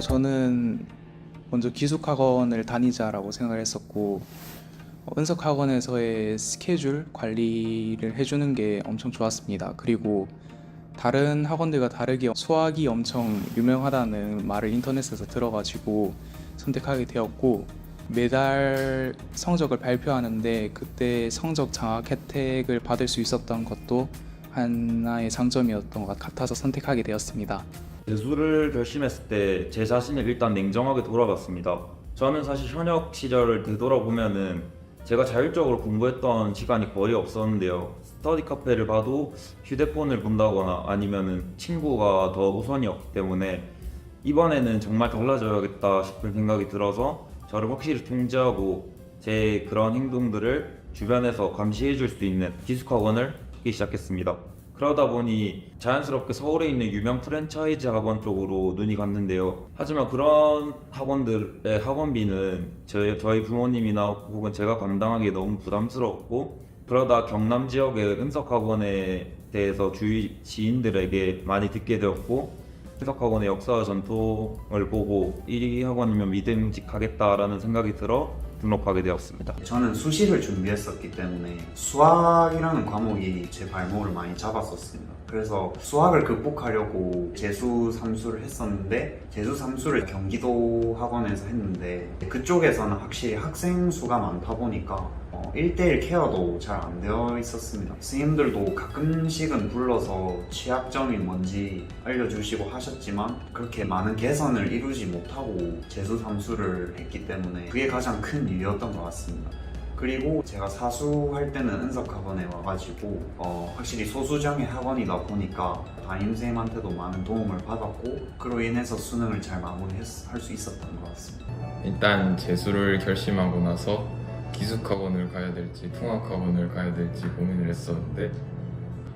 저는 먼저 기숙학원을 다니자라고 생각을 했었고, 은석학원에서의 스케줄 관리를 해주는 게 엄청 좋았습니다. 그리고 다른 학원들과 다르게 수학이 엄청 유명하다는 말을 인터넷에서 들어가지고 선택하게 되었고, 매달 성적을 발표하는데 그때 성적 장학 혜택을 받을 수 있었던 것도 하나의 장점이었던 것 같아서 선택하게 되었습니다. 재수를 결심했을 때 제 자신을 일단 냉정하게 돌아봤습니다. 저는 사실 현역 시절을 되돌아보면은 제가 자율적으로 공부했던 시간이 거의 없었는데요. 스터디 카페를 봐도 휴대폰을 본다거나 아니면은 친구가 더 우선이었기 때문에 이번에는 정말 달라져야겠다 싶은 생각이 들어서 저를 확실히 통제하고 제 그런 행동들을 주변에서 감시해 줄 수 있는 기숙학원을 하기 시작했습니다. 그러다 보니 자연스럽게 서울에 있는 유명 프랜차이즈 학원 쪽으로 눈이 갔는데요. 하지만 그런 학원들의 학원비는 저희 부모님이나 혹은 제가 감당하기 너무 부담스럽고, 그러다 경남 지역의 은석학원에 대해서 주위 지인들에게 많이 듣게 되었고, 은석학원의 역사와 전통을 보고 이 학원이면 믿음직하겠다라는 생각이 들어 등록하게 되었습니다. 저는 수시를 준비했었기 때문에 수학이라는 과목이 제 발목을 많이 잡았었습니다. 그래서 수학을 극복하려고 재수 3수를 했었는데, 재수 3수를 경기도 학원에서 했는데 그쪽에서는 확실히 학생 수가 많다 보니까 1대1 케어도 잘 안 되어 있었습니다. 선생님들도 가끔씩은 불러서 취약점이 뭔지 알려주시고 하셨지만 그렇게 많은 개선을 이루지 못하고 재수 3수를 했기 때문에 그게 가장 큰 이유였던 것 같습니다. 그리고 제가 사수할 때는 은석학원에 와가지고 확실히 소수정예 학원이다 보니까 담임선생님한테도 많은 도움을 받았고, 그로 인해서 수능을 잘 마무리할 수 있었던 것 같습니다. 일단 재수를 결심하고 나서 기숙학원을 가야 될지 통학학원을 가야 될지 고민을 했었는데,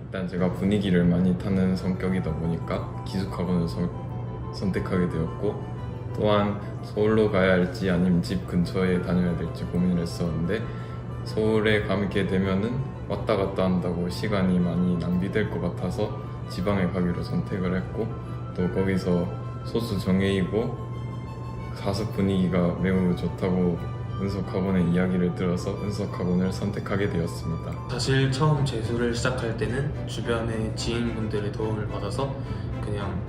일단 제가 분위기를 많이 타는 성격이다 보니까 기숙학원을 선택하게 되었고, 또한 서울로 가야 할지 아니면 집 근처에 다녀야 될지 고민을 했었는데, 서울에 가게 되면은 왔다 갔다 한다고 시간이 많이 낭비될 것 같아서 지방에 가기로 선택을 했고, 또 거기서 소수 정예이고 가수 분위기가 매우 좋다고 은석학원의 이야기를 들어서 은석학원을 선택하게 되었습니다. 사실 처음 재수를 시작할 때는 주변의 지인분들의 도움을 받아서 그냥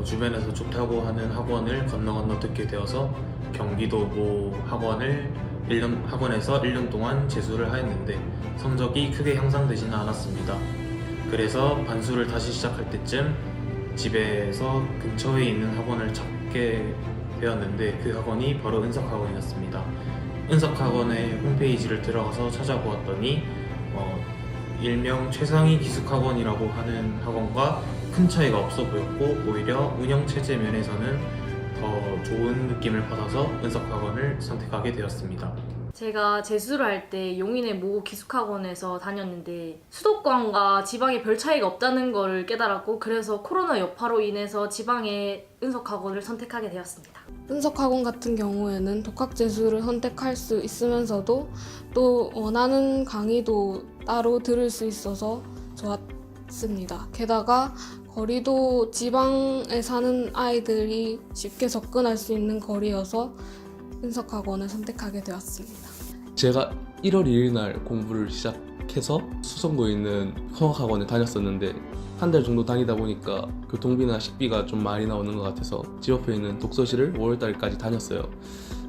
주변에서 좋다고 하는 학원을 건너 듣게 되어서 경기도 모 학원에서 1년 동안 재수를 하였는데 성적이 크게 향상되지는 않았습니다. 그래서 반수를 다시 시작할 때쯤 집에서 근처에 있는 학원을 찾게 되었는데 그 학원이 바로 은석학원이었습니다. 은석학원의 홈페이지를 들어가서 찾아보았더니 일명 최상위 기숙학원이라고 하는 학원과 큰 차이가 없어 보였고, 오히려 운영체제 면에서는 더 좋은 느낌을 받아서 은석학원을 선택하게 되었습니다. 제가 재수를 할 때 용인의 모 기숙학원에서 다녔는데 수도권과 지방에 별 차이가 없다는 걸 깨달았고, 그래서 코로나 여파로 인해서 지방의 은석학원을 선택하게 되었습니다. 은석학원 같은 경우에는 독학재수를 선택할 수 있으면서도 또 원하는 강의도 따로 들을 수 있어서 좋았습니다. 게다가 거리도 지방에 사는 아이들이 쉽게 접근할 수 있는 거리여서 은석학원을 선택하게 되었습니다. 제가 1월 2일 날 공부를 시작해서 수성구에 있는 성악학원에 다녔었는데, 한 달 정도 다니다 보니까 교통비나 식비가 좀 많이 나오는 것 같아서 집 앞에 있는 독서실을 5월달까지 다녔어요.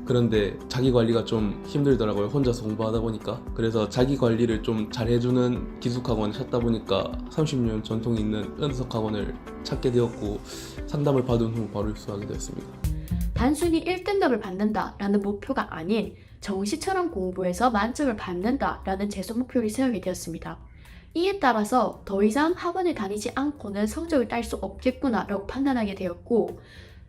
그런데 자기 관리가 좀 힘들더라고요, 혼자서 공부하다 보니까. 그래서 자기 관리를 좀 잘 해주는 기숙학원을 찾다 보니까 30년 전통이 있는 은석학원을 찾게 되었고, 상담을 받은 후 바로 입수하게 되었습니다. 단순히 1등급을 받는다라는 목표가 아닌 정시처럼 공부해서 만점을 받는다라는 재수 목표를 세우게 되었습니다. 이에 따라서 더 이상 학원을 다니지 않고는 성적을 딸 수 없겠구나라고 판단하게 되었고,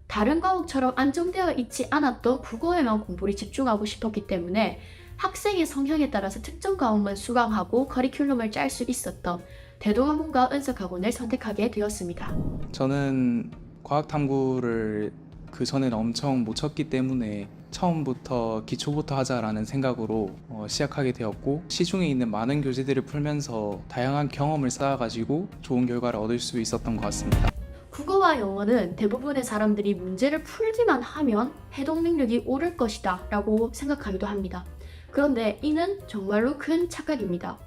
다른 과목처럼 안정되어 있지 않았던 국어에만 공부를 집중하고 싶었기 때문에 학생의 성향에 따라서 특정 과목만 수강하고 커리큘럼을 짤 수 있었던 대동학원과 은석학원을 선택하게 되었습니다. 저는 과학탐구를 그 전에는 엄청 못 쳤기 때문에 처음부터 기초부터 하자라는 생각으로 시작하게 되었고, 시중에 있는 많은 교재들을 풀면서 다양한 경험을 쌓아가지고 좋은 결과를 얻을 수 있었던 것 같습니다. 국어와 영어는 대부분의 사람들이 문제를 풀기만 하면 해독 능력이 오를 것이다 라고 생각하기도 합니다. 그런데 이는 정말로 큰 착각입니다.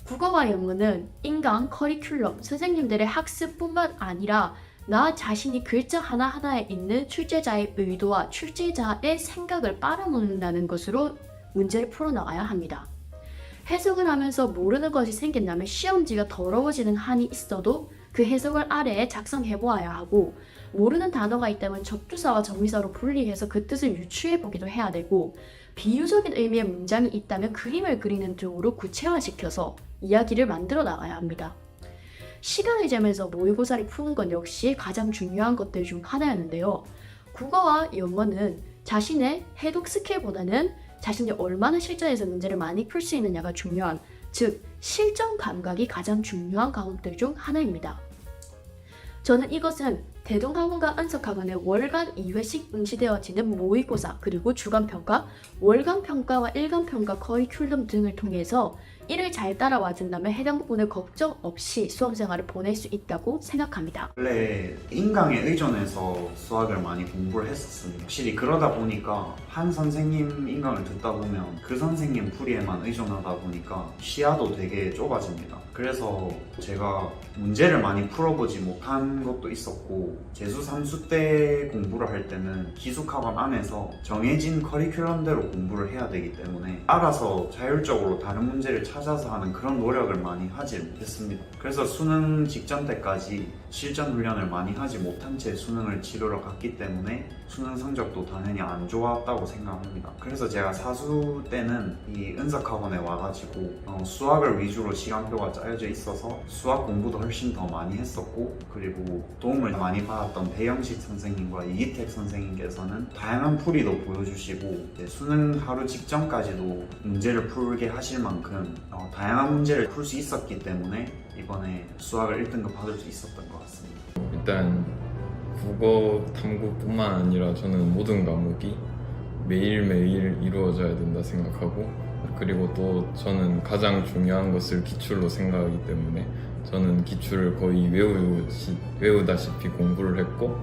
국어와 영어는 인강, 커리큘럼, 선생님들의 학습뿐만 아니라 나 자신이 글자 하나하나에 있는 출제자의 의도와 출제자의 생각을 빨아먹는다는 것으로 문제를 풀어나가야 합니다. 해석을 하면서 모르는 것이 생긴다면 시험지가 더러워지는 한이 있어도 그 해석을 아래에 작성해보아야 하고, 모르는 단어가 있다면 접두사와 접미사로 분리해서 그 뜻을 유추해보기도 해야 되고, 비유적인 의미의 문장이 있다면 그림을 그리는 등으로 구체화시켜서 이야기를 만들어 나가야 합니다. 시간을 재면서 모의고사를 푸는 건 역시 가장 중요한 것들 중 하나였는데요. 국어와 영어는 자신의 해독 스킬보다는 자신이 얼마나 실전에서 문제를 많이 풀 수 있느냐가 중요한, 즉 실전 감각이 가장 중요한 과목들 중 하나입니다. 저는 이것은 대동학원과 은석학원의 월간 2회씩 응시되어지는 모의고사, 그리고 주간평가, 월간평가와 일간평가 커리큘럼 등을 통해서 이를 잘 따라와 준다면 해당 부분을 걱정 없이 수험생활을 보낼 수 있다고 생각합니다. 원래 인강에 의존해서 수학을 많이 공부를 했었습니다. 확실히 그러다 보니까 한 선생님 인강을 듣다 보면 그 선생님 풀이에만 의존하다 보니까 시야도 되게 좁아집니다. 그래서 제가 문제를 많이 풀어보지 못한 것도 있었고, 재수 3수 때 공부를 할 때는 기숙학원 안에서 정해진 커리큘럼대로 공부를 해야 되기 때문에 알아서 자율적으로 다른 문제를 찾아서 하는 그런 노력을 많이 하지 못했습니다. 그래서 수능 직전 때까지 실전 훈련을 많이 하지 못한 채 수능을 치르러 갔기 때문에 수능 성적도 당연히 안 좋았다고 생각합니다. 그래서 제가 4수 때는 이 은석학원에 와가지고 수학을 위주로 시간표가 짜여져 있어서 수학 공부도 훨씬 더 많이 했었고, 그리고 도움을 많이 받았던 배영식 선생님과 이기택 선생님께서는 다양한 풀이도 보여주시고, 수능 하루 직전까지도 문제를 풀게 하실 만큼 다양한 문제를 풀 수 있었기 때문에 이번에 수학을 1등급 받을 수 있었던 것 같습니다. 일단 국어 탐구뿐만 아니라 저는 모든 과목이 매일매일 이루어져야 된다 생각하고, 그리고 또 저는 가장 중요한 것을 기출로 생각하기 때문에 저는 기출을 거의 외우다시피 공부를 했고,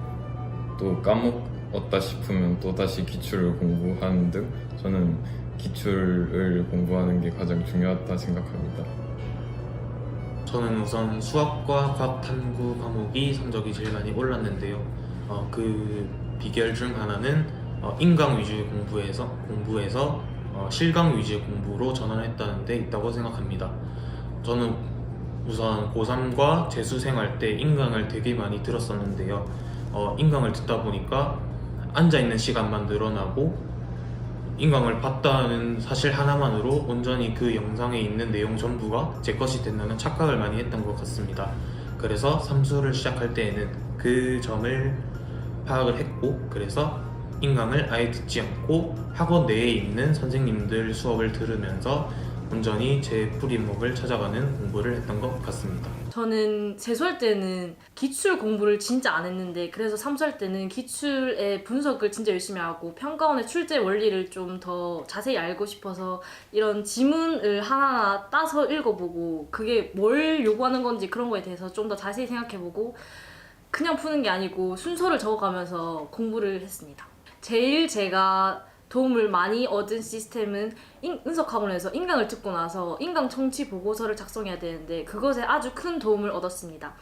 또 까먹었다 싶으면 또 다시 기출을 공부하는 등 저는 기출을 공부하는 게 가장 중요하다 생각합니다. 저는 우선 수학과 과학 탐구 과목이 성적이 제일 많이 올랐는데요. 그 비결 중 하나는 인강 위주의 공부에서 실강 위주의 공부로 전환했다는 데 있다고 생각합니다. 저는 우선 고3과 재수생활 때 인강을 되게 많이 들었었는데요. 인강을 듣다 보니까 앉아있는 시간만 늘어나고, 인강을 봤다는 사실 하나만으로 온전히 그 영상에 있는 내용 전부가 제 것이 된다는 착각을 많이 했던 것 같습니다. 그래서 삼수를 시작할 때에는 그 점을 파악을 했고, 그래서 인강을 아예 듣지 않고 학원 내에 있는 선생님들 수업을 들으면서 온전히 제 풀이목을 찾아가는 공부를 했던 것 같습니다. 저는 재수할 때는 기출 공부를 진짜 안 했는데, 그래서 삼수할 때는 기출의 분석을 진짜 열심히 하고 평가원의 출제 원리를 좀 더 자세히 알고 싶어서 이런 지문을 하나하나 따서 읽어보고 그게 뭘 요구하는 건지 그런 거에 대해서 좀 더 자세히 생각해보고, 그냥 푸는 게 아니고 순서를 적어가면서 공부를 했습니다. 제일 제가 도움을 많이 얻은 시스템은 은석학원에서 인강을 듣고 나서 인강 청취 보고서를 작성해야 되는데, 그것에 아주 큰 도움을 얻었습니다.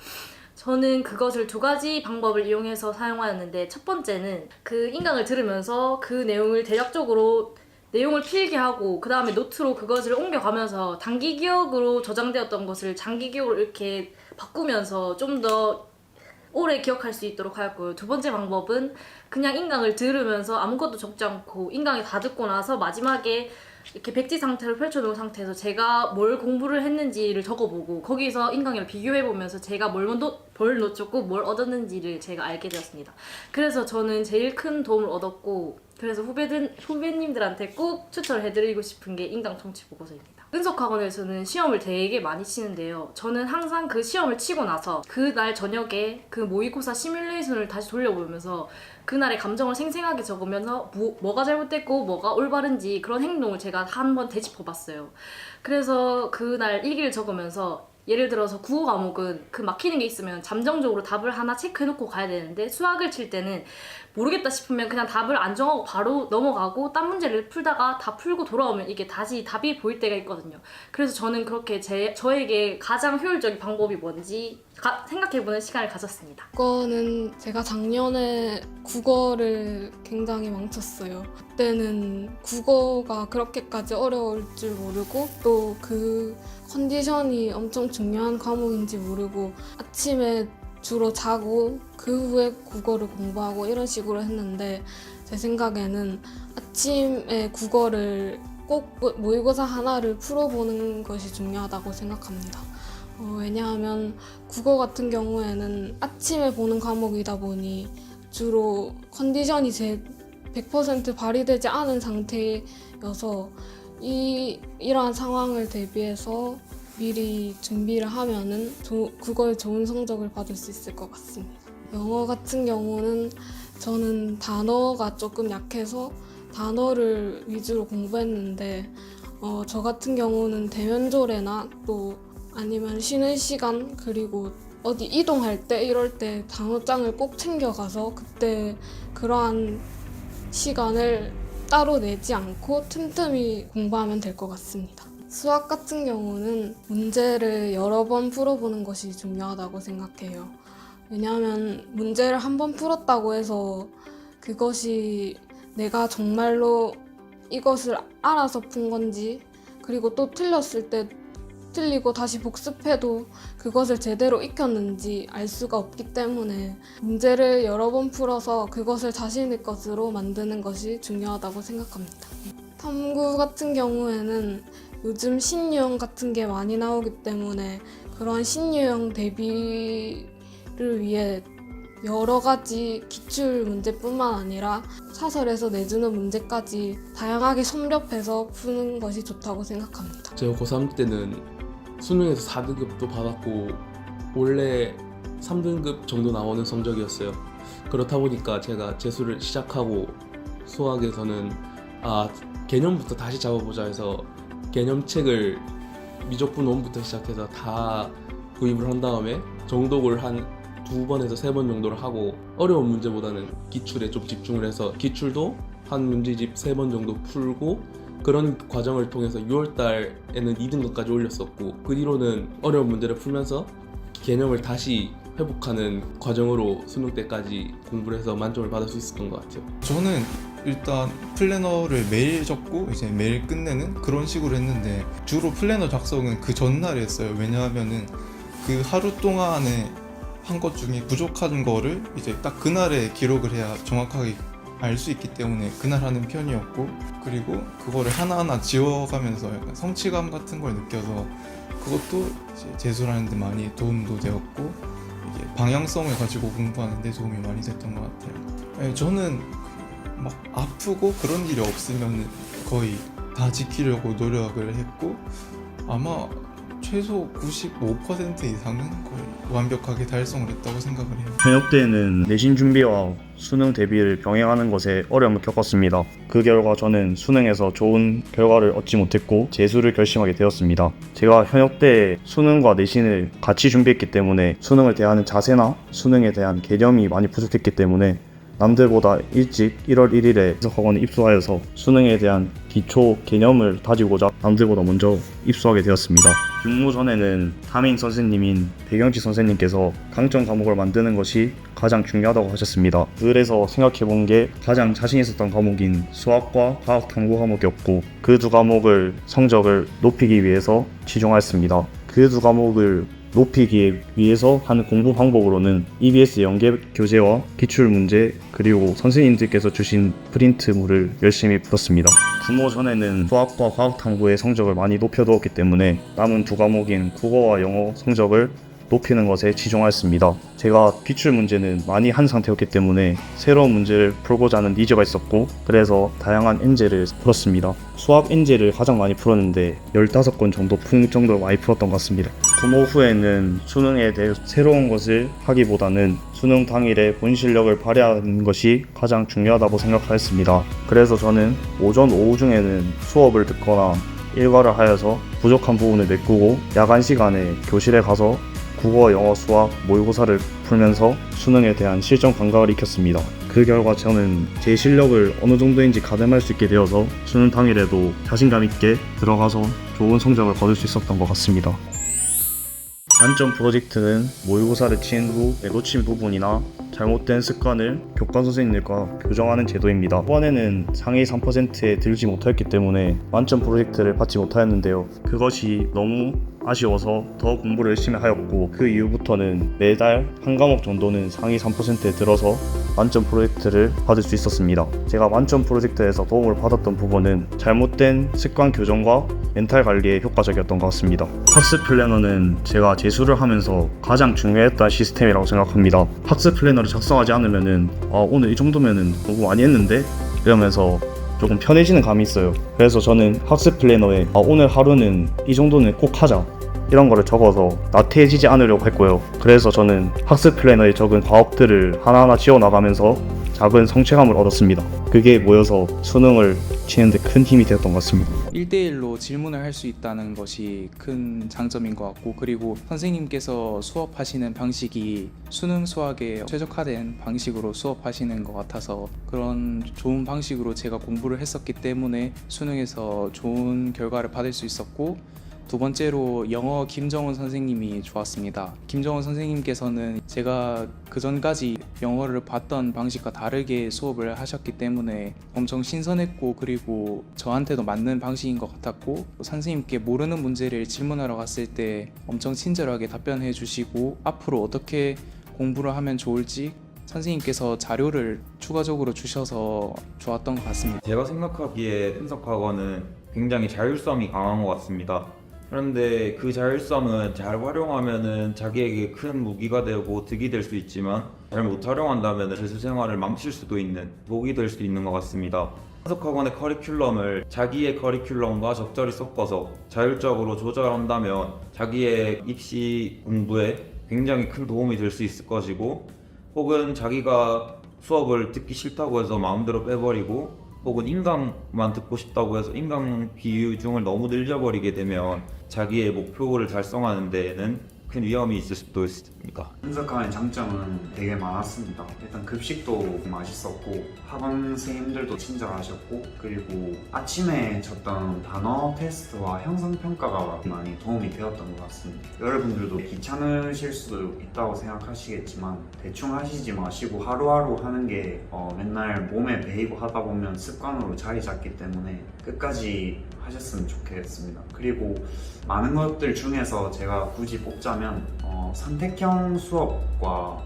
저는 그것을 2가지 방법을 이용해서 사용하였는데, 첫 번째는 그 인강을 들으면서 그 내용을 대략적으로 내용을 필기하고 그 다음에 노트로 그것을 옮겨가면서 단기 기억으로 저장되었던 것을 장기 기억으로 이렇게 바꾸면서 좀 더 오래 기억할 수 있도록 하였고요. 2번째 방법은 그냥 인강을 들으면서 아무것도 적지 않고 인강을 다 듣고 나서 마지막에 이렇게 백지 상태로 펼쳐놓은 상태에서 제가 뭘 공부를 했는지를 적어보고 거기서 인강이랑 비교해보면서 제가 뭘 놓쳤고 뭘 얻었는지를 제가 알게 되었습니다. 그래서 저는 제일 큰 도움을 얻었고, 그래서 후배님들한테 꼭 추천을 해드리고 싶은 게 인강 청취 보고서입니다. 은석학원에서는 시험을 되게 많이 치는데요. 저는 항상 그 시험을 치고 나서 그날 저녁에 그 모의고사 시뮬레이션을 다시 돌려보면서 그날의 감정을 생생하게 적으면서 뭐가 잘못됐고 뭐가 올바른지 그런 행동을 제가 한번 되짚어봤어요. 그래서 그날 일기를 적으면서 예를 들어서 국어 과목은 그 막히는 게 있으면 잠정적으로 답을 하나 체크해놓고 가야 되는데 수학을 칠 때는 모르겠다 싶으면 그냥 답을 안 정하고 바로 넘어가고 딴 문제를 풀다가 다 풀고 돌아오면 이게 다시 답이 보일 때가 있거든요. 그래서 저는 그렇게 저에게 가장 효율적인 방법이 뭔지 생각해보는 시간을 가졌습니다. 국어는 제가 작년에 국어를 굉장히 망쳤어요. 그때는 국어가 그렇게까지 어려울 줄 모르고 또 그 컨디션이 엄청 중요한 과목인지 모르고 아침에 주로 자고 그 후에 국어를 공부하고 이런 식으로 했는데 제 생각에는 아침에 국어를 꼭 모의고사 하나를 풀어보는 것이 중요하다고 생각합니다. 왜냐하면 국어 같은 경우에는 아침에 보는 과목이다 보니 주로 컨디션이 100% 발휘되지 않은 상태여서 이러한 상황을 대비해서 미리 준비를 하면은 국어에 좋은 성적을 받을 수 있을 것 같습니다. 영어 같은 경우는 저는 단어가 조금 약해서 단어를 위주로 공부했는데 저 같은 경우는 대면조례나 또 아니면 쉬는 시간 그리고 어디 이동할 때 이럴 때 단어장을 꼭 챙겨가서 그때 그러한 시간을 따로 내지 않고 틈틈이 공부하면 될 것 같습니다. 수학 같은 경우는 문제를 여러 번 풀어보는 것이 중요하다고 생각해요. 왜냐하면 문제를 한 번 풀었다고 해서 그것이 내가 정말로 이것을 알아서 푼 건지 그리고 또 틀렸을 때 틀리고 다시 복습해도 그것을 제대로 익혔는지 알 수가 없기 때문에 문제를 여러 번 풀어서 그것을 자신의 것으로 만드는 것이 중요하다고 생각합니다. 탐구 같은 경우에는 요즘 신유형 같은 게 많이 나오기 때문에 그런 신유형 대비를 위해 여러 가지 기출 문제뿐만 아니라 사설에서 내주는 문제까지 다양하게 섭렵해서 푸는 것이 좋다고 생각합니다. 제가 고3 때는 수능에서 4등급도 받았고 원래 3등급 정도 나오는 성적이었어요. 그렇다 보니까 제가 재수를 시작하고 수학에서는 개념부터 다시 잡아보자 해서 개념책을 미적분 1부터 시작해서 다 구입을 한 다음에 정독을 한 2번에서 3번 정도를 하고 어려운 문제보다는 기출에 좀 집중을 해서 기출도 한 문제집 3번 정도 풀고 그런 과정을 통해서 6월달에는 2등급까지 올렸었고 그 뒤로는 어려운 문제를 풀면서 개념을 다시 회복하는 과정으로 수능 때까지 공부를 해서 만점을 받을 수 있었던 것 같아요. 저는 일단 플래너를 매일 적고 이제 매일 끝내는 그런 식으로 했는데 주로 플래너 작성은 그 전날에 했어요. 왜냐하면은 그 하루 동안에 한 것 중에 부족한 거를 이제 딱 그날에 기록을 해야 정확하게 알 수 있기 때문에 그날 하는 편이었고 그리고 그거를 하나하나 지워가면서 약간 성취감 같은 걸 느껴서 그것도 이제 재수하는 데 많이 도움도 되었고 이게 방향성을 가지고 공부하는 데 도움이 많이 됐던 것 같아요. 저는 막 아프고 그런 일이 없으면 거의 다 지키려고 노력을 했고 아마 최소 95% 이상은 거의 완벽하게 달성을 했다고 생각을 해요. 현역 때는 내신 준비와 수능 대비를 병행하는 것에 어려움을 겪었습니다. 그 결과 저는 수능에서 좋은 결과를 얻지 못했고 재수를 결심하게 되었습니다. 제가 현역 때 수능과 내신을 같이 준비했기 때문에 수능을 대하는 자세나 수능에 대한 개념이 많이 부족했기 때문에 남들보다 일찍 1월 1일에 기숙학원에 입소하여서 수능에 대한 기초 개념을 다지고자 남들보다 먼저 입소하게 되었습니다. 육모 전에는 담임 선생님인 배경지 선생님께서 강점 과목을 만드는 것이 가장 중요하다고 하셨습니다. 그래서 생각해본 게 가장 자신 있었던 과목인 수학과 과학 탐구 과목이었고 그 두 과목을 성적을 높이기 위해서 치중하였습니다. 그 두 과목을 높이기 위해서 하는 공부 방법으로는 EBS 연계 교재와 기출문제 그리고 선생님들께서 주신 프린트물을 열심히 풀었습니다. 구모 전에는 수학과 과학탐구의 성적을 많이 높여두었기 때문에 남은 두 과목인 국어와 영어 성적을 높이는 것에 치중하였습니다. 제가 기출문제는 많이 한 상태였기 때문에 새로운 문제를 풀고자 하는 니즈가 있었고 그래서 다양한 엔제를 풀었습니다. 수학 엔제를 가장 많이 풀었는데 15건 정도 푼 정도로 많이 풀었던 것 같습니다. 구모 후에는 수능에 대해 새로운 것을 하기보다는 수능 당일에 본 실력을 발휘하는 것이 가장 중요하다고 생각하였습니다. 그래서 저는 오전, 오후 중에는 수업을 듣거나 일과를 하여서 부족한 부분을 메꾸고 야간 시간에 교실에 가서 국어, 영어, 수학 모의고사를 풀면서 수능에 대한 실전 감각을 익혔습니다. 그 결과 저는 제 실력을 어느 정도인지 가늠할 수 있게 되어서 수능 당일에도 자신감 있게 들어가서 좋은 성적을 거둘 수 있었던 것 같습니다. 만점 프로젝트는 모의고사를 치른 후 놓친 부분이나 잘못된 습관을 교과 선생님들과 교정하는 제도입니다. 이번에는 상위 3%에 들지 못했기 때문에 만점 프로젝트를 받지 못하였는데요. 그것이 너무 아쉬워서 더 공부를 열심히 하였고 그 이후부터는 매달 한 과목 정도는 상위 3%에 들어서 만점 프로젝트를 받을 수 있었습니다. 제가 만점 프로젝트에서 도움을 받았던 부분은 잘못된 습관 교정과 멘탈 관리에 효과적이었던 것 같습니다. 학습 플래너는 제가 재수를 하면서 가장 중요했던 시스템이라고 생각합니다. 학습 플래너를 작성하지 않으면은 오늘 이 정도면은 너무 많이 했는데 이러면서 조금 편해지는 감이 있어요. 그래서 저는 학습 플래너에 오늘 하루는 이 정도는 꼭 하자 이런 거를 적어서 나태해지지 않으려고 했고요. 그래서 저는 학습 플래너에 적은 과업들을 하나하나 지워나가면서 작은 성취감을 얻었습니다. 그게 모여서 수능을 치는데 큰 힘이 되었던 것 같습니다. 1대1로 질문을 할 수 있다는 것이 큰 장점인 것 같고, 그리고 선생님께서 수업하시는 방식이 수능 수학에 최적화된 방식으로 수업하시는 것 같아서 그런 좋은 방식으로 제가 공부를 했었기 때문에 수능에서 좋은 결과를 받을 수 있었고, 두 번째로 영어 김정은 선생님이 좋았습니다. 김정은 선생님께서는 제가 그전까지 영어를 봤던 방식과 다르게 수업을 하셨기 때문에 엄청 신선했고, 그리고 저한테도 맞는 방식인 것 같았고, 선생님께 모르는 문제를 질문하러 갔을 때 엄청 친절하게 답변해 주시고 앞으로 어떻게 공부를 하면 좋을지 선생님께서 자료를 추가적으로 주셔서 좋았던 것 같습니다. 제가 생각하기에 은석학원은 굉장히 자율성이 강한 것 같습니다. 그런데 그 자율성은 잘 활용하면은 자기에게 큰 무기가 되고 득이 될 수 있지만 잘 못 활용한다면 재수 생활을 망칠 수도 있는 목이 될 수 있는 것 같습니다. 은석학원의 커리큘럼을 자기의 커리큘럼과 적절히 섞어서 자율적으로 조절한다면 자기의 입시 공부에 굉장히 큰 도움이 될 수 있을 것이고, 혹은 자기가 수업을 듣기 싫다고 해서 마음대로 빼버리고, 혹은 인강만 듣고 싶다고 해서 인강 비중을 너무 늘려버리게 되면 자기의 목표를 달성하는 데에는 큰 위험이 있을 수도 있습니다. 은석학원의 장점은 되게 많았습니다. 일단 급식도 맛있었고 학원 선생님들도 친절하셨고, 그리고 아침에 쳤던 단어 테스트와 형성평가가 많이 도움이 되었던 것 같습니다. 여러분들도 귀찮으실 수도 있다고 생각하시겠지만 대충 하시지 마시고 하루하루 하는 게 맨날 몸에 배이고 하다 보면 습관으로 자리 잡기 때문에 끝까지 하셨으면 좋겠습니다. 그리고 많은 것들 중에서 제가 굳이 뽑자면 선택형 수업과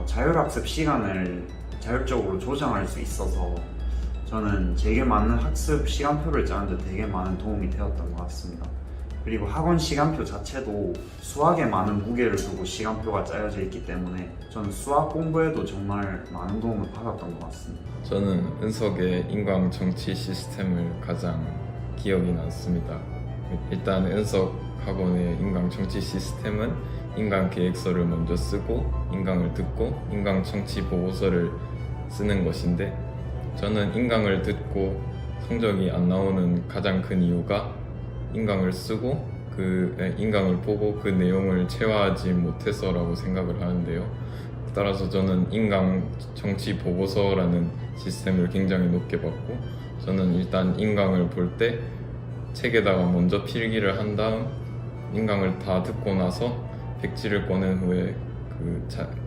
자율학습 시간을 자율적으로 조정할 수 있어서 저는 제게 맞는 학습 시간표를 짜는데 되게 많은 도움이 되었던 것 같습니다. 그리고 학원 시간표 자체도 수학에 많은 무게를 두고 시간표가 짜여져 있기 때문에 저는 수학 공부에도 정말 많은 도움을 받았던 것 같습니다. 저는 은석의 인강 정치 시스템을 가장 기억이 남습니다. 일단 은석 학원의 인강 정치 시스템은 인강 계획서를 먼저 쓰고 인강을 듣고 인강 정치 보고서를 쓰는 것인데, 저는 인강을 듣고 성적이 안 나오는 가장 큰 이유가 인강을 쓰고 인강을 보고 그 내용을 체화하지 못해서라고 생각을 하는데요. 따라서 저는 인강 정치 보고서라는 시스템을 굉장히 높게 봤고, 저는 일단 인강을 볼 때 책에다가 먼저 필기를 한 다음 인강을 다 듣고 나서 백지를 꺼낸 후에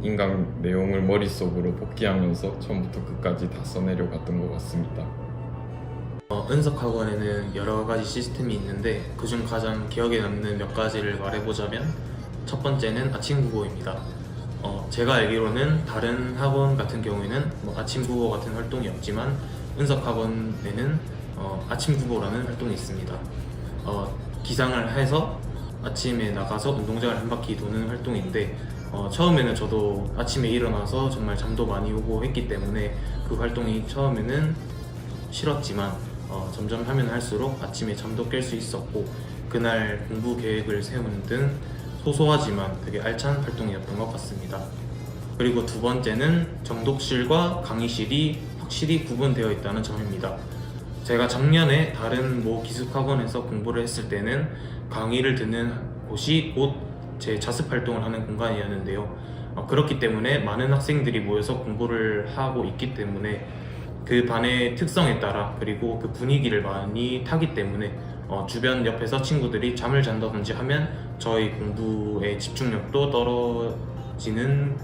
인강 내용을 머릿속으로 복기하면서 처음부터 끝까지 다 써내려 갔던 것 같습니다. 은석학원에는 여러 가지 시스템이 있는데 그중 가장 기억에 남는 몇 가지를 말해보자면, 첫 번째는 아침 국어입니다. 제가 알기로는 다른 학원 같은 경우에는 아침 국어 같은 활동이 없지만 은석학원에는 아침 국어라는 활동이 있습니다. 기상을 해서 아침에 나가서 운동장을 한 바퀴 도는 활동인데, 처음에는 저도 아침에 일어나서 정말 잠도 많이 오고 했기 때문에 그 활동이 처음에는 싫었지만 점점 하면 할수록 아침에 잠도 깰 수 있었고 그날 공부 계획을 세우는 등 소소하지만 되게 알찬 활동이었던 것 같습니다. 그리고 두 번째는 정독실과 강의실이 확실히 구분되어 있다는 점입니다. 제가 작년에 다른 모 기숙학원에서 공부를 했을 때는 강의를 듣는 곳이 곧 제 자습 활동을 하는 공간이었는데요. 그렇기 때문에 많은 학생들이 모여서 공부를 하고 있기 때문에 그 반의 특성에 따라 그리고 그 분위기를 많이 타기 때문에 주변 옆에서 친구들이 잠을 잔다든지 하면 저희 공부의 집중력도 떨어지는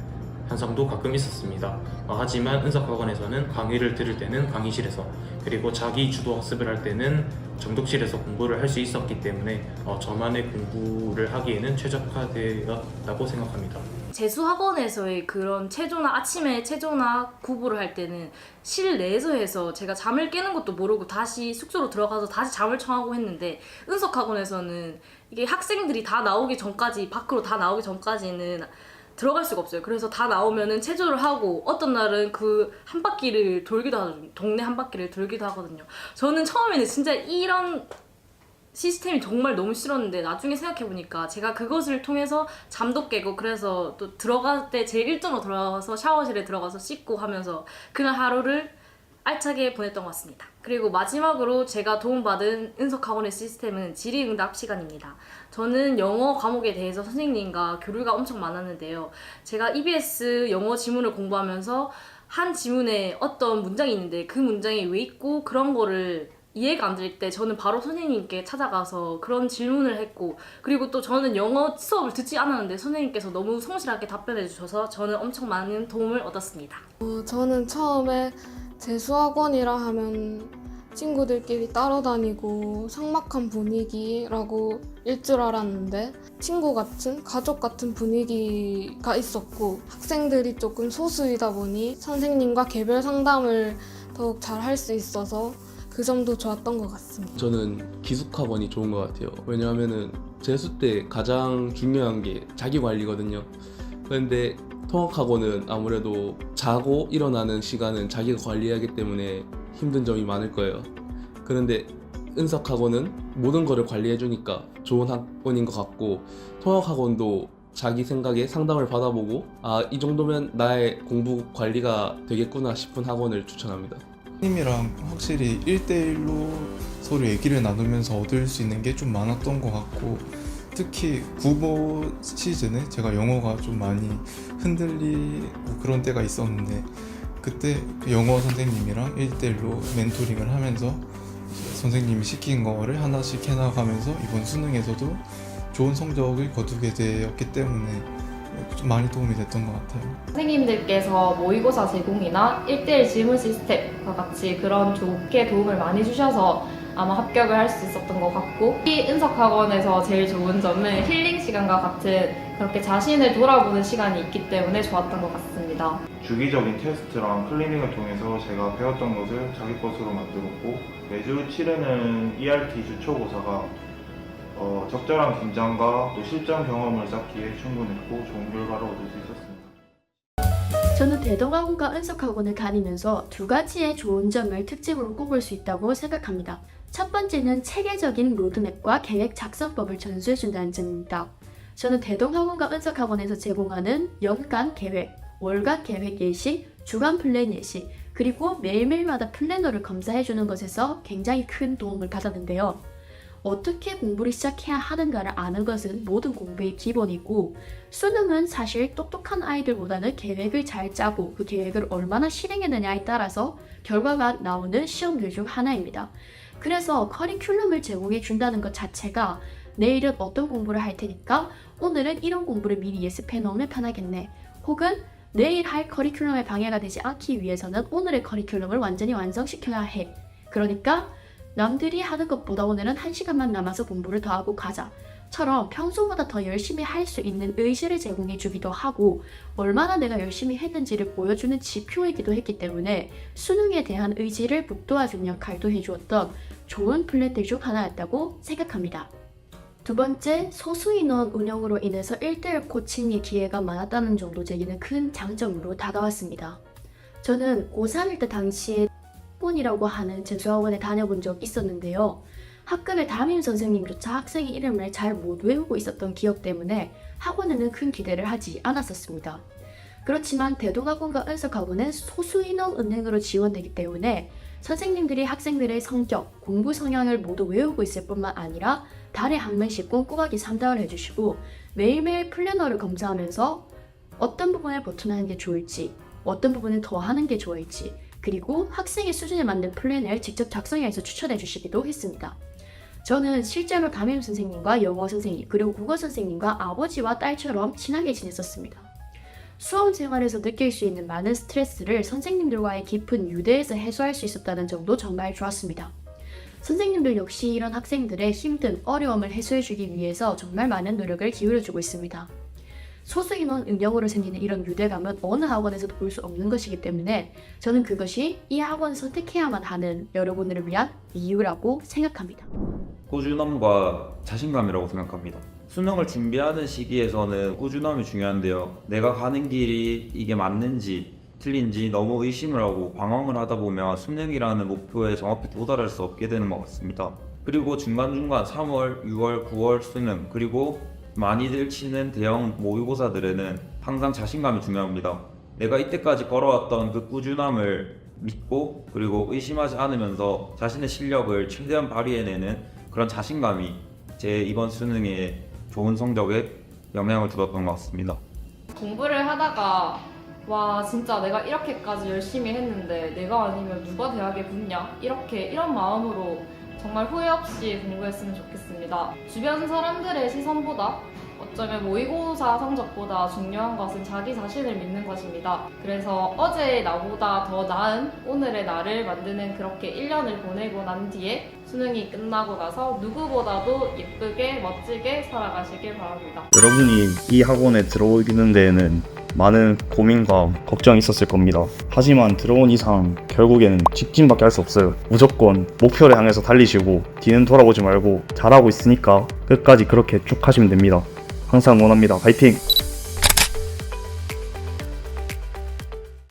현상도 가끔 있었습니다. 하지만 은석학원에서는 강의를 들을 때는 강의실에서 그리고 자기 주도 학습을 할 때는 정독실에서 공부를 할 수 있었기 때문에 저만의 공부를 하기에는 최적화되었다고 생각합니다. 재수학원에서의 그런 체조나 아침에 체조나 구보를 할 때는 실내에서 해서 제가 잠을 깨는 것도 모르고 다시 숙소로 들어가서 다시 잠을 청하고 했는데 은석학원에서는 이게 학생들이 다 나오기 전까지 밖으로 다 나오기 전까지는 들어갈 수가 없어요. 그래서 다 나오면은 체조를 하고 어떤 날은 그 한 바퀴를 돌기도 하거든요. 동네 한 바퀴를 돌기도 하거든요. 저는 처음에는 진짜 이런 시스템이 정말 너무 싫었는데 나중에 생각해보니까 제가 그것을 통해서 잠도 깨고 그래서 또 들어갈 때 제일 일찍으로 들어가서 샤워실에 들어가서 씻고 하면서 그날 하루를 알차게 보냈던 것 같습니다. 그리고 마지막으로 제가 도움받은 은석학원의 시스템은 질의응답 시간입니다. 저는 영어 과목에 대해서 선생님과 교류가 엄청 많았는데요. 제가 EBS 영어 지문을 공부하면서 한 지문에 어떤 문장이 있는데 그 문장이 왜 있고 그런 거를 이해가 안 될 때 저는 바로 선생님께 찾아가서 그런 질문을 했고 그리고 또 저는 영어 수업을 듣지 않았는데 선생님께서 너무 성실하게 답변해 주셔서 저는 엄청 많은 도움을 얻었습니다. 저는 처음에 재수학원이라 하면 친구들끼리 따로 다니고 삭막한 분위기라고 일 줄 알았는데 친구 같은, 가족 같은 분위기가 있었고 학생들이 조금 소수이다 보니 선생님과 개별 상담을 더욱 잘 할 수 있어서 그 점도 좋았던 것 같습니다. 저는 기숙학원이 좋은 것 같아요. 왜냐하면은 재수 때 가장 중요한 게 자기 관리거든요. 그런데 통학학원은 아무래도 자고 일어나는 시간은 자기가 관리하기 때문에 힘든 점이 많을 거예요. 그런데 은석학원은 모든 거를 관리해주니까 좋은 학원인 것 같고 통학학원도 자기 생각에 상담을 받아보고 이 정도면 나의 공부 관리가 되겠구나 싶은 학원을 추천합니다. 님이랑 확실히 1대1로 서로 얘기를 나누면서 얻을 수 있는 게 좀 많았던 것 같고 특히 구보 시즌에 제가 영어가 좀 많이 흔들리고 그런 때가 있었는데 그때 영어 선생님이랑 1대1로 멘토링을 하면서 선생님이 시킨 거를 하나씩 해나가면서 이번 수능에서도 좋은 성적을 거두게 되었기 때문에 좀 많이 도움이 됐던 것 같아요. 선생님들께서 모의고사 제공이나 1대1 질문 시스템과 같이 그런 좋게 도움을 많이 주셔서 아마 합격을 할 수 있었던 것 같고 이 은석학원에서 제일 좋은 점은 힐링 시간과 같은 그렇게 자신을 돌아보는 시간이 있기 때문에 좋았던 것 같습니다. 주기적인 테스트랑 클리닝을 통해서 제가 배웠던 것을 자기 것으로 만들었고 매주 치르는 ERT 주초고사가 적절한 긴장과 또 실전 경험을 쌓기에 충분했고 좋은 결과를 얻을 수 있었습니다. 저는 대동학원과 은석학원을 다니면서 두 가지의 좋은 점을 특징으로 꼽을 수 있다고 생각합니다. 첫 번째는 체계적인 로드맵과 계획 작성법을 전수해준다는 점입니다. 저는 대동학원과 은석학원에서 제공하는 연간 계획, 월간 계획 예시, 주간 플랜 예시, 그리고 매일매일마다 플래너를 검사해주는 것에서 굉장히 큰 도움을 받았는데요. 어떻게 공부를 시작해야 하는가를 아는 것은 모든 공부의 기본이고 수능은 사실 똑똑한 아이들보다는 계획을 잘 짜고 그 계획을 얼마나 실행했느냐에 따라서 결과가 나오는 시험들 중 하나입니다. 그래서 커리큘럼을 제공해 준다는 것 자체가 내일은 어떤 공부를 할 테니까 오늘은 이런 공부를 미리 예습해 놓으면 편하겠네. 혹은 내일 할 커리큘럼에 방해가 되지 않기 위해서는 오늘의 커리큘럼을 완전히 완성시켜야 해. 그러니까 남들이 하는 것보다 오늘은 1시간만 남아서 공부를 더 하고 가자. 처럼 평소보다 더 열심히 할 수 있는 의지를 제공해 주기도 하고 얼마나 내가 열심히 했는지를 보여주는 지표이기도 했기 때문에 수능에 대한 의지를 북돋아주는 역할도 해주었던 좋은 플랫들 중 하나였다고 생각합니다. 두 번째, 소수인원 운영으로 인해서 1대1 코칭의 기회가 많았다는 점도 제게는 큰 장점으로 다가왔습니다. 저는 고3일 때 당시에 학원이라고 하는 재수학원에 다녀본 적 있었는데요. 학급의 담임 선생님조차 학생의 이름을 잘 못 외우고 있었던 기억 때문에 학원에는 큰 기대를 하지 않았었습니다. 그렇지만 대동학원과 은석학원은 소수인원 은행으로 지원되기 때문에 선생님들이 학생들의 성적, 공부 성향을 모두 외우고 있을 뿐만 아니라 달에 한 번씩 꼼꼼하게 상담을 해주시고 매일매일 플래너를 검사하면서 어떤 부분을 보완하는 게 좋을지, 어떤 부분을 더 하는 게 좋을지, 그리고 학생의 수준에 맞는 플랜을 직접 작성해서 추천해 주시기도 했습니다. 저는 실제로 담임 선생님과 영어 선생님, 그리고 국어 선생님과 아버지와 딸처럼 친하게 지냈었습니다. 수험 생활에서 느낄 수 있는 많은 스트레스를 선생님들과의 깊은 유대에서 해소할 수 있었다는 점도 정말 좋았습니다. 선생님들 역시 이런 학생들의 힘든 어려움을 해소해주기 위해서 정말 많은 노력을 기울여주고 있습니다. 소수인원 운영으로 생기는 이런 유대감은 어느 학원에서도 볼 수 없는 것이기 때문에 저는 그것이 이 학원을 선택해야만 하는 여러분들을 위한 이유라고 생각합니다. 꾸준함과 자신감이라고 생각합니다. 수능을 준비하는 시기에서는 꾸준함이 중요한데요. 내가 가는 길이 이게 맞는지 틀린지 너무 의심을 하고 방황을 하다 보면 수능이라는 목표에 정확히 도달할 수 없게 되는 것 같습니다. 그리고 중간중간 3월, 6월, 9월 수능, 그리고 많이들 치는 대형 모의고사들에는 항상 자신감이 중요합니다. 내가 이때까지 걸어왔던 그 꾸준함을 믿고 그리고 의심하지 않으면서 자신의 실력을 최대한 발휘해내는 그런 자신감이 제 이번 수능에 좋은 성적에 영향을 주었던 것 같습니다. 공부를 하다가 와 진짜 내가 이렇게까지 열심히 했는데 내가 아니면 누가 대학에 붙냐 이런 마음으로 정말 후회 없이 공부했으면 좋겠습니다. 주변 사람들의 시선보다 어쩌면 모의고사 성적보다 중요한 것은 자기 자신을 믿는 것입니다. 그래서 어제의 나보다 더 나은 오늘의 나를 만드는 그렇게 1년을 보내고 난 뒤에 수능이 끝나고 나서 누구보다도 예쁘게 멋지게 살아가시길 바랍니다. 여러분이 이 학원에 들어오는 데에는 많은 고민과 걱정이 있었을 겁니다. 하지만 들어온 이상 결국에는 직진밖에 할 수 없어요. 무조건 목표를 향해서 달리시고 뒤는 돌아보지 말고 잘하고 있으니까 끝까지 그렇게 쭉 하시면 됩니다. 항상 응원합니다. 파이팅!